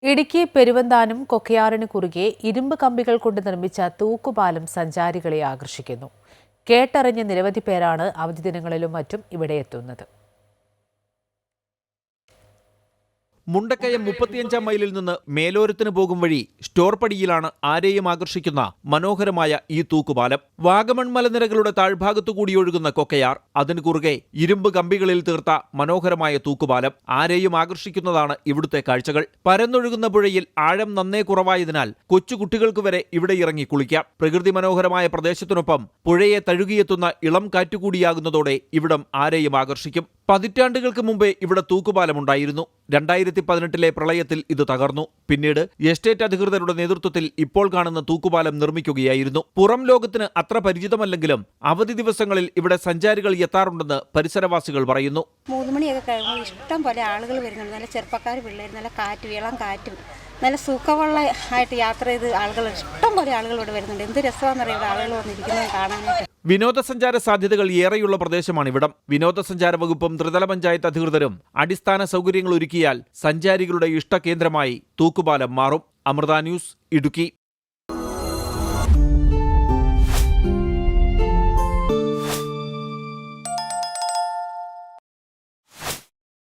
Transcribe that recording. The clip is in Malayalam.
ഇടുക്കി പെരുവന്താനം കൊക്കയാറിന് കുറുകെ ഇരുമ്പ് കമ്പികൾ കൊണ്ട് നിർമ്മിച്ച തൂക്കുപാലം സഞ്ചാരികളെ ആകർഷിക്കുന്നു. കേട്ടറിഞ്ഞ നിരവധി പേരാണ് അവധി ദിനങ്ങളിലും മറ്റും ഇവിടെ എത്തുന്നത്. മുണ്ടക്കയം 35 മൈലിൽ നിന്ന് മേലോരത്തിന് പോകും വഴി സ്റ്റോർ പടിയിലാണ് ആരെയും ആകർഷിക്കുന്ന മനോഹരമായ ഈ തൂക്കുപാലം. വാഗമൺ മലനിരകളുടെ താഴ്ഭാഗത്തു കൂടി ഒഴുകുന്ന കൊക്കയാർ, അതിന് കുറുകെ ഇരുമ്പ് കമ്പികളിൽ തീർത്ത മനോഹരമായ തൂക്കുപാലം ആരെയും ആകർഷിക്കുന്നതാണ് ഇവിടുത്തെ കാഴ്ചകൾ. പരന്നൊഴുകുന്ന പുഴയിൽ ആഴം നന്നേ കുറവായതിനാൽ കൊച്ചുകുട്ടികൾക്ക് വരെ ഇവിടെ ഇറങ്ങി കുളിക്കാം. പ്രകൃതി മനോഹരമായ പ്രദേശത്തിനൊപ്പം പുഴയെ തഴുകിയെത്തുന്ന ഇളം കാറ്റുകൂടിയാകുന്നതോടെ ഇവിടം ആരെയും ആകർഷിക്കും. പതിറ്റാണ്ടുകൾക്ക് മുമ്പേ ഇവിടെ തൂക്കുപാലമുണ്ടായിരുന്നു. 2018 പ്രളയത്തിൽ ഇത് തകർന്നു. പിന്നീട് എസ്റ്റേറ്റ് അധികൃതരുടെ നേതൃത്വത്തിൽ ഇപ്പോൾ കാണുന്ന തൂക്കുപാലം നിർമ്മിക്കുകയായിരുന്നു. പുറം ലോകത്തിന് അത്ര പരിചിതമല്ലെങ്കിലും അവധി ദിവസങ്ങളിൽ ഇവിടെ സഞ്ചാരികൾ എത്താറുണ്ടെന്ന് പരിസരവാസികൾ പറയുന്നു. 3 മണിയൊക്കെ കഴിയുമ്പോൾ ഇഷ്ടം പോലെ ആളുകൾ വരുന്നുണ്ട്. നല്ല ചെറുപ്പക്കാർ, പിള്ളേർ, നല്ല കാറ്റ്, ഇളം കാറ്റും, നല്ല സുഖമുള്ള ആയിട്ട് യാത്ര ചെയ്ത് ഇഷ്ടം പോലെ ആളുകൾ ഇവിടെ വരുന്നുണ്ട്. എന്ത് രസമാണെന്നറിയാം ആളുകൾ വന്നിരിക്കുന്നത് കാണാനായിട്ട്. വിനോദസഞ്ചാര സാധ്യതകൾ ഏറെയുള്ള പ്രദേശമാണിവിടം. വിനോദസഞ്ചാര വകുപ്പും ത്രിതല പഞ്ചായത്ത് അധികൃതരും അടിസ്ഥാന സൗകര്യങ്ങൾ ഒരുക്കിയാൽ സഞ്ചാരികളുടെ ഇഷ്ടകേന്ദ്രമായി തൂക്കുപാലം മാറും. അമൃത ന്യൂസ്, ഇടുക്കി.